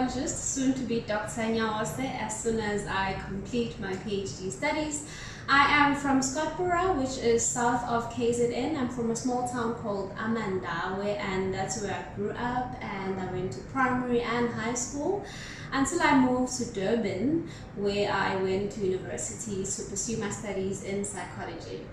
psychologist, soon to be Dr. Nyawose, as soon as I complete my PhD studies. I am from Soukop, which is south of KZN. I'm from a small town called Amandawe, and that's where I grew up, and I went to primary and high school until I moved to Durban, where I went to university to pursue my studies in psychology.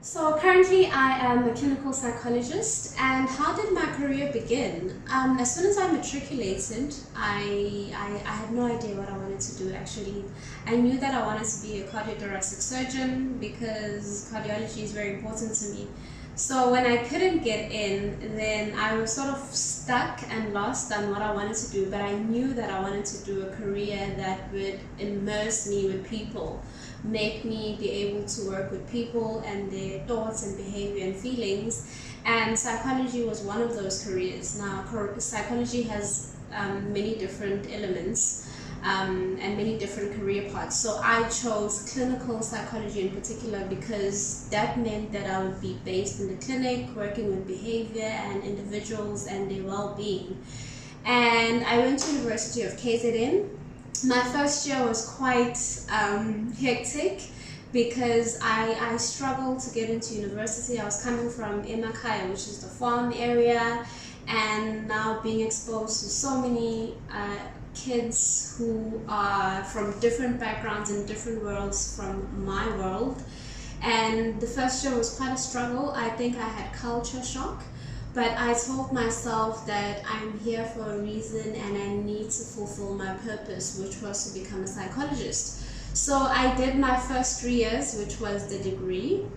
So currently I am a clinical psychologist. And how did my career begin? As soon as I matriculated, I had no idea what I wanted to do actually. I knew that I wanted to be a cardiothoracic surgeon because cardiology is very important to me. So when I couldn't get in, then I was sort of stuck and lost on what I wanted to do, but I knew that I wanted to do a career that would immerse me with people, make me be able to work with people and their thoughts and behavior and feelings, and psychology was one of those careers. Now, psychology has many different elements and many different career paths. So I chose clinical psychology in particular because that meant that I would be based in the clinic, working with behavior and individuals and their well-being. And I went to University of KZN. My first year was quite hectic because I struggled to get into university. I was coming from Emakaya, which is the farm area, and now being exposed to so many kids who are from different backgrounds and different worlds from my world. And the first year was quite a struggle. I think I had culture shock. But I told myself that I'm here for a reason and I need to fulfill my purpose, which was to become a psychologist. So I did my first 3 years, which was the degree.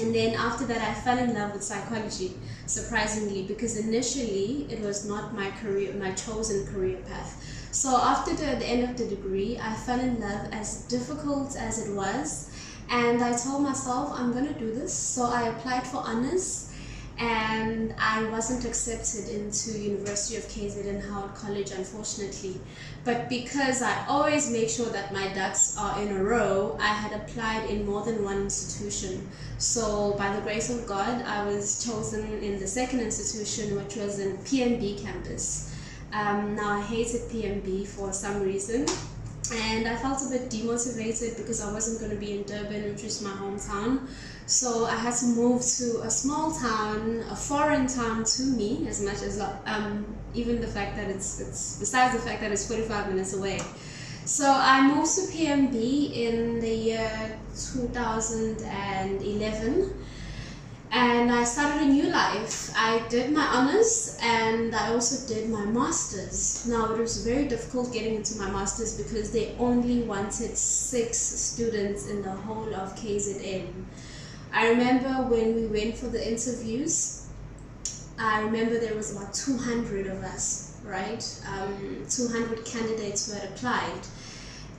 And then after that, I fell in love with psychology, surprisingly, because initially it was not my career, my chosen career path. So after the end of the degree, I fell in love, as difficult as it was. And I told myself, I'm going to do this. So I applied for honors. And I wasn't accepted into University of KZN Howard College, unfortunately. But because I always make sure that my ducks are in a row, I had applied in more than one institution. So by the grace of God, I was chosen in the second institution, which was in PMB campus. Now I hated PMB for some reason. And I felt a bit demotivated because I wasn't going to be in Durban, which is my hometown. So I had to move to a small town, a foreign town to me, as much as even the fact that it's besides the fact that it's 45 minutes away. So I moved to PMB in the year 2011. And I started a new life. I did my honors and I also did my masters. Now it was very difficult getting into my masters because they only wanted 6 students in the whole of KZN. I remember when we went for the interviews, I remember there was about 200 of us, right? 200 candidates who had applied.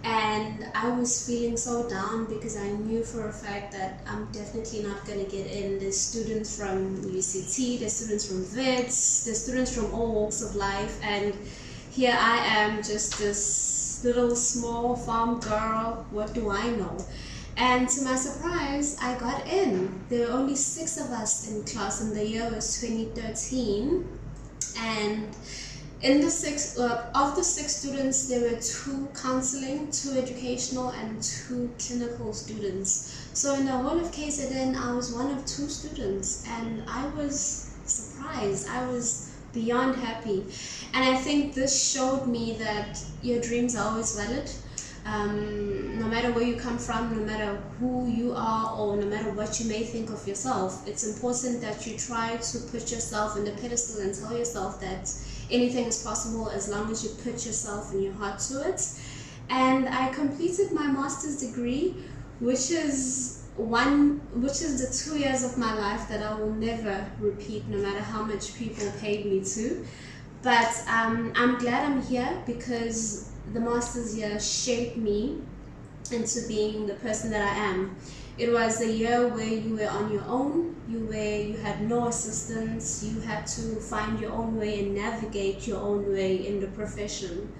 And I was feeling so down because I knew for a fact that I'm definitely not going to get in. There's students from UCT, there's students from VITS, there's students from all walks of life, and here I am, just this little small farm girl. What do I know? And to my surprise, I got in. There were only 6 of us in class, and the year was 2013. And in the of the 6 students, there were 2 counseling, 2 educational, and 2 clinical students. So in the whole of KZN, I was one of 2 students, and I was surprised. I was beyond happy. And I think this showed me that your dreams are always valid. No matter where you come from, no matter who you are, or no matter what you may think of yourself, it's important that you try to put yourself in the pedestal and tell yourself that anything is possible as long as you put yourself and your heart to it. And I completed my master's degree, which is the 2 years of my life that I will never repeat, no matter how much people paid me to. But I'm glad I'm here because the master's year shaped me into being the person that I am. It was a year where you were on your own, you had no assistance, you had to find your own way and navigate your own way in the profession.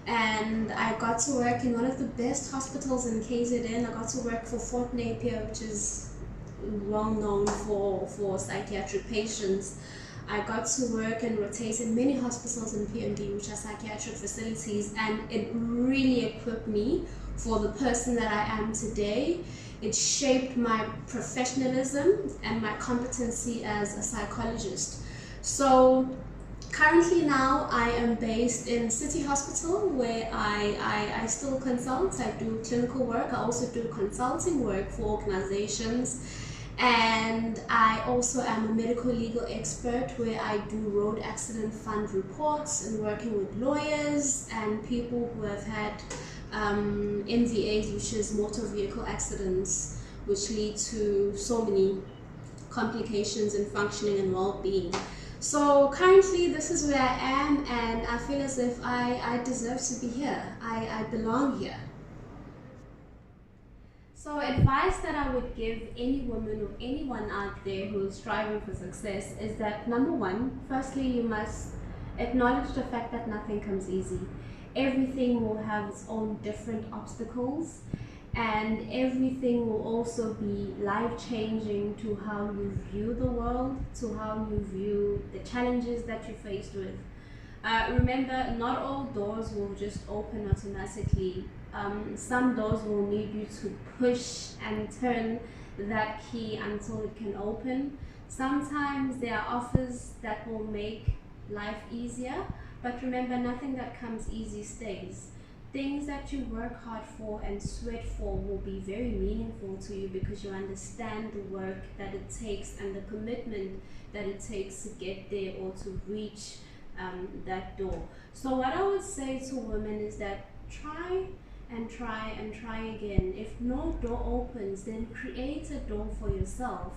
And I got to work in one of the best hospitals in KZN. I got to work for Fort Napier, which is well known for psychiatric patients. I got to work and rotate in many hospitals in PMD, which are psychiatric facilities, and it really equipped me for the person that I am today. It shaped my professionalism and my competency as a psychologist. So currently now I am based in City Hospital, where I still consult. I do clinical work. I also do consulting work for organizations. And I also am a medical legal expert, where I do road accident fund reports and working with lawyers and people who have had MVAs, which is motor vehicle accidents, which lead to so many complications in functioning and well-being. So currently this is where I am, and I feel as if I deserve to be here. I belong here. So advice that I would give any woman or anyone out there who is striving for success is that, number one, firstly, you must acknowledge the fact that nothing comes easy. Everything will have its own different obstacles, and everything will also be life-changing to how you view the world, to how you view the challenges that you're faced with. Remember, not all doors will just open automatically. Some doors will need you to push and turn that key until it can open. Sometimes there are offers that will make life easier, but remember, nothing that comes easy stays. Things that you work hard for and sweat for will be very meaningful to you, because you understand the work that it takes and the commitment that it takes to get there or to reach that door. So what I would say to women is that try and try and try again. If no door opens, then create a door for yourself.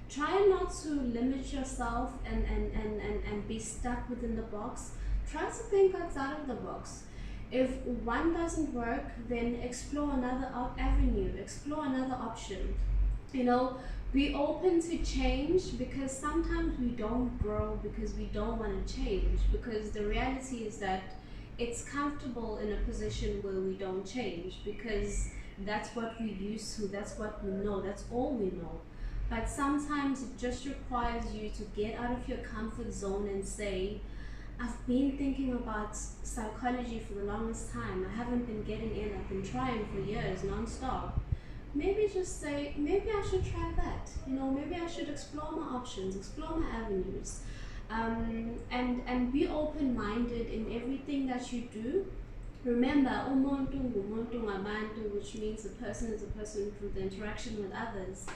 Try not to limit yourself and be stuck within the box. Try to think outside of the box. If one doesn't work, then explore another avenue, explore another option. You know, be open to change, because sometimes we don't grow because we don't want to change, because the reality is that it's comfortable in a position where we don't change, because that's what we're used to, that's what we know, that's all we know. But sometimes it just requires you to get out of your comfort zone and say, I've been thinking about psychology for the longest time. I haven't been getting in. I've been trying for years, non-stop. Maybe just say, maybe I should try that. You know, maybe I should explore my options, explore my avenues. And be open-minded in everything that you do. Remember, umuntu ngumuntu ngabantu, which means a person is a person through the interaction with others.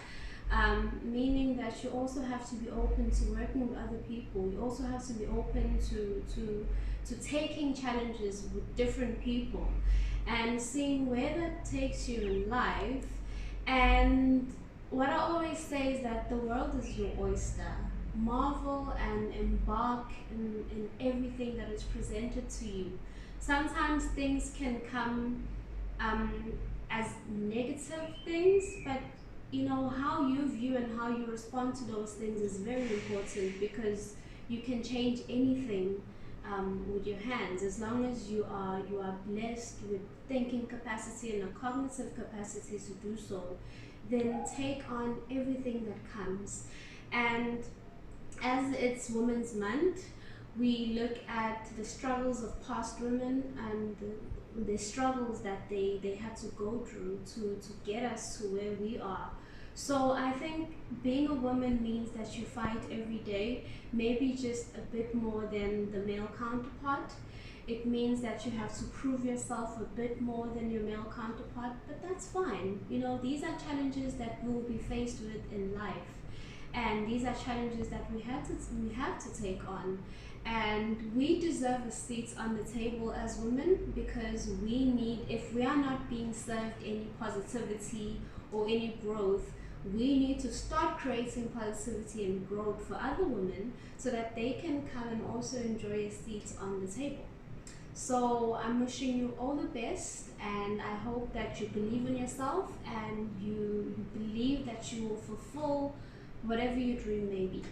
Meaning that you also have to be open to working with other people. You also have to be open to taking challenges with different people and seeing where that takes you in life. And what I always say is that the world is your oyster. Marvel and embark in everything that is presented to you. Sometimes things can come as negative things, but you know, how you view and how you respond to those things is very important, because you can change anything with your hands, as long as you are blessed with thinking capacity and a cognitive capacity to do so. Then take on everything that comes. And as it's Women's Month, we look at the struggles of past women and the struggles that they had to go through to get us to where we are. So I think being a woman means that you fight every day, maybe just a bit more than the male counterpart. It means that you have to prove yourself a bit more than your male counterpart, but that's fine. You know, these are challenges that we will be faced with in life. And these are challenges that we have to take on. And we deserve a seat on the table as women, because we need, if we are not being served any positivity or any growth, we need to start creating positivity and growth for other women so that they can come and also enjoy a seat on the table. So I'm wishing you all the best, and I hope that you believe in yourself and you believe that you will fulfill whatever your dream may be.